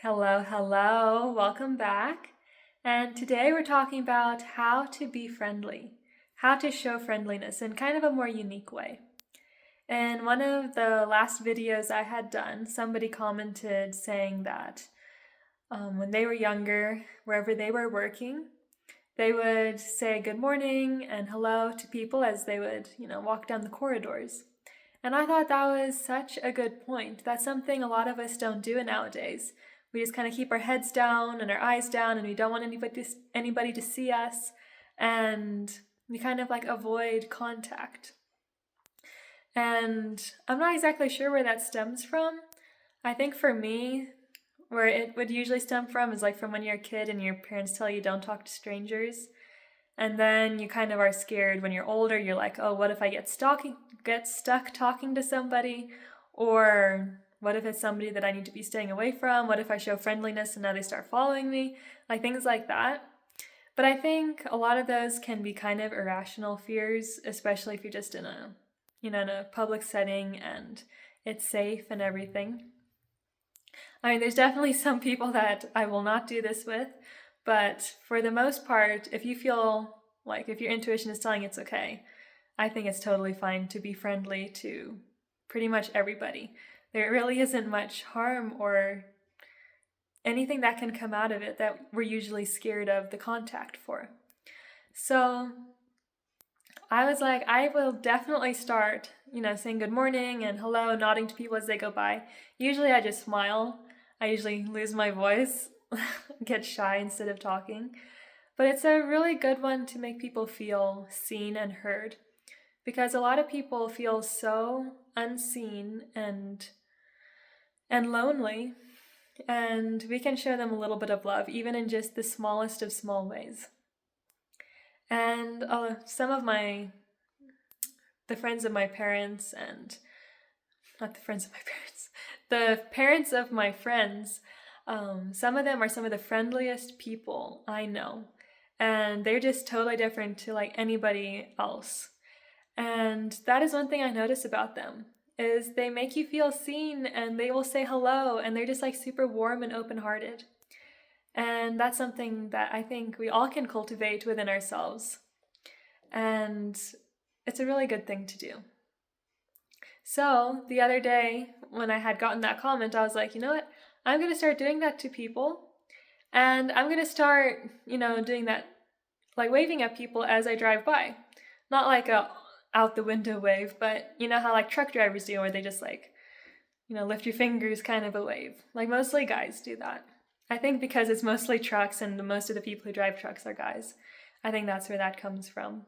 Hello, hello, welcome back. And today we're talking about how to be friendly, how to show friendliness in kind of a more unique way. In one of the last videos I had done, somebody commented saying that when they were younger, wherever they were working, they would say good morning and hello to people as they would, walk down the corridors. And I thought that was such a good point. That's something a lot of us don't do nowadays. We just kind of keep our heads down and our eyes down, and we don't want anybody to see us, and we kind of like avoid contact. And I'm not exactly sure where that stems from. I think for me, where it would usually stem from is like from when you're a kid and your parents tell you don't talk to strangers. And then you kind of are scared when you're older. You're like, oh, what if I get stuck talking to somebody? Or what if it's somebody that I need to be staying away from? What if I show friendliness and now they start following me? Like things like that. But I think a lot of those can be kind of irrational fears, especially if you're just in a public setting and it's safe and everything. I mean, there's definitely some people that I will not do this with, but for the most part, if you feel like if your intuition is telling it's okay, I think it's totally fine to be friendly to pretty much everybody. There really isn't much harm or anything that can come out of it that we're usually scared of the contact for. So I was like, I will definitely start, saying good morning and hello, nodding to people as they go by. Usually I just smile. I usually lose my voice, get shy instead of talking. But it's a really good one to make people feel seen and heard, because a lot of people feel so unseen and lonely, and we can show them a little bit of love, even in just the smallest of small ways. And some of the friends of my parents, and not the friends of my parents, the parents of my friends, some of them are some of the friendliest people I know. And they're just totally different to like anybody else. And that is one thing I notice about them, is they make you feel seen and they will say hello and they're just like super warm and open-hearted. And that's something that I think we all can cultivate within ourselves. And it's a really good thing to do. So the other day when I had gotten that comment, I was like, you know what? I'm going to start doing that to people. And I'm going to start, doing that, like waving at people as I drive by. Not like a out the window wave, but you know how like truck drivers do, where they just like, lift your fingers kind of a wave. Like mostly guys do that. I think because it's mostly trucks and most of the people who drive trucks are guys. I think that's where that comes from.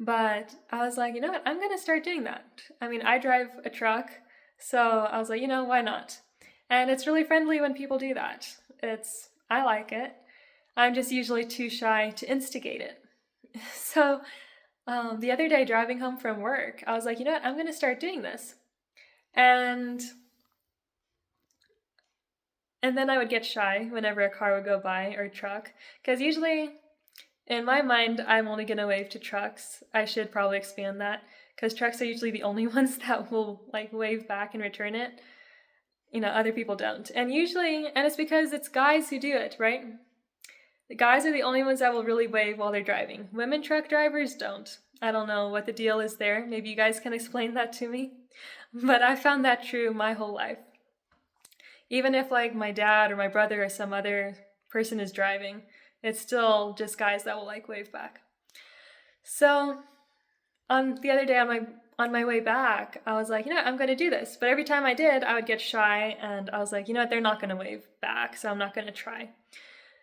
But I was like, you know what? I'm going to start doing that. I mean, I drive a truck, so I was like, why not? And it's really friendly when people do that. I like it. I'm just usually too shy to instigate it. So the other day driving home from work, I was like, you know what? I'm going to start doing this. And then I would get shy whenever a car would go by or a truck, because usually in my mind, I'm only going to wave to trucks. I should probably expand that, because trucks are usually the only ones that will like wave back and return it. Other people don't. And it's because it's guys who do it, right? The guys are the only ones that will really wave while they're driving. Women truck drivers don't. I don't know what the deal is there. Maybe you guys can explain that to me. But I found that true my whole life. Even if like my dad or my brother or some other person is driving, it's still just guys that will like wave back. So the other day on my way back, I was like, I'm going to do this. But every time I did, I would get shy, and I was like, they're not going to wave back, so I'm not going to try.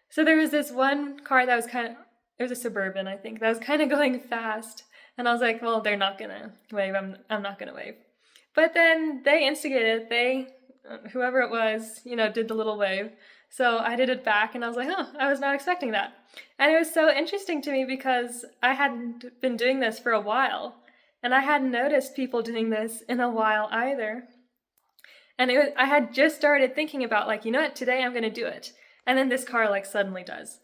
So there was this one car that was it was a Suburban, I think, that was kind of going fast. And I was like, well, they're not going to wave. I'm not going to wave. But then they instigated, whoever it was, did the little wave. So I did it back, and I was like, I was not expecting that. And it was so interesting to me because I hadn't been doing this for a while. And I hadn't noticed people doing this in a while either. And I had just started thinking about like, what, today I'm going to do it. And then this car like suddenly does.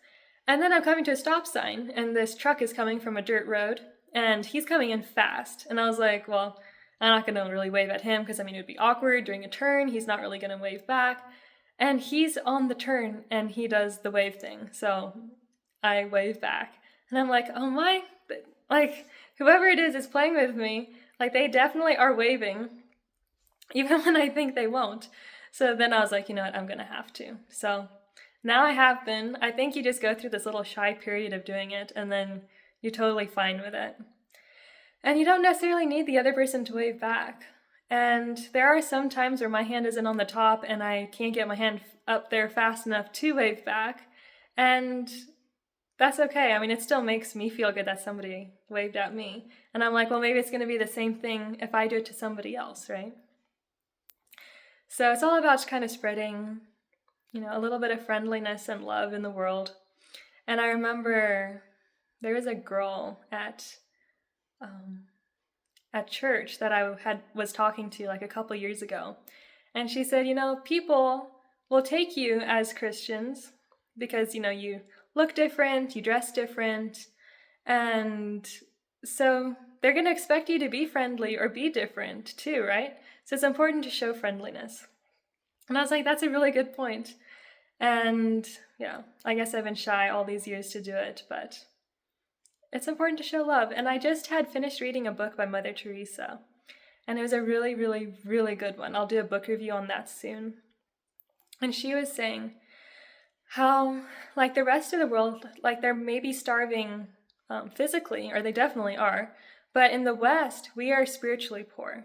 And then I'm coming to a stop sign, and this truck is coming from a dirt road, and he's coming in fast. And I was like, well, I'm not going to really wave at him because, it would be awkward during a turn. He's not really going to wave back. And he's on the turn and he does the wave thing. So I wave back. And I'm like, oh my, like, whoever it is playing with me. Like, they definitely are waving, even when I think they won't. So then I was like, you know what, I'm going to have to. So now I have been. I think you just go through this little shy period of doing it, and then you're totally fine with it. And you don't necessarily need the other person to wave back. And there are some times where my hand isn't on the top and I can't get my hand up there fast enough to wave back. And that's okay. I mean, it still makes me feel good that somebody waved at me. And I'm like, well, maybe it's going to be the same thing if I do it to somebody else, right? So it's all about kind of spreading, a little bit of friendliness and love in the world. And I remember there was a girl at church that I was talking to like a couple years ago. And she said, people will take you as Christians because, you look different, you dress different, and so they're going to expect you to be friendly or be different too, right? So it's important to show friendliness. And I was like, that's a really good point. And yeah, I guess I've been shy all these years to do it, but it's important to show love. And I just had finished reading a book by Mother Teresa, and it was a really, really, really good one. I'll do a book review on that soon. And she was saying how, like the rest of the world, like they're maybe starving physically, or they definitely are, but in the West, we are spiritually poor.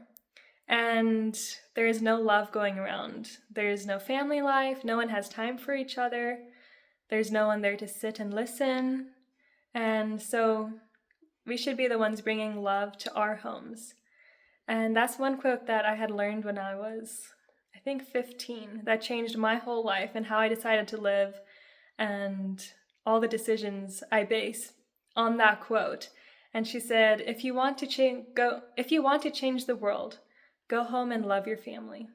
And there is no love going around. There's no family life. No one has time for each other. There's no one there to sit and listen. And so we should be the ones bringing love to our homes. And that's one quote that I had learned when I was, I think, 15. That changed my whole life and how I decided to live, and all the decisions I base on that quote. And she said, if you want to change the world, go home and love your family.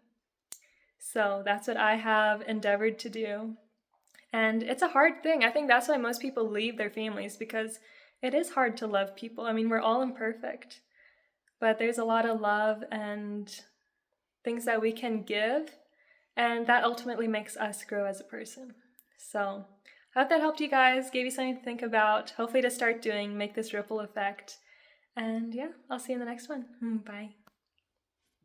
So that's what I have endeavored to do. And it's a hard thing. I think that's why most people leave their families, because it is hard to love people. I mean, we're all imperfect, but there's a lot of love and things that we can give, and that ultimately makes us grow as a person. So I hope that helped you guys, gave you something to think about, hopefully to start doing, make this ripple effect. And yeah, I'll see you in the next one. Bye.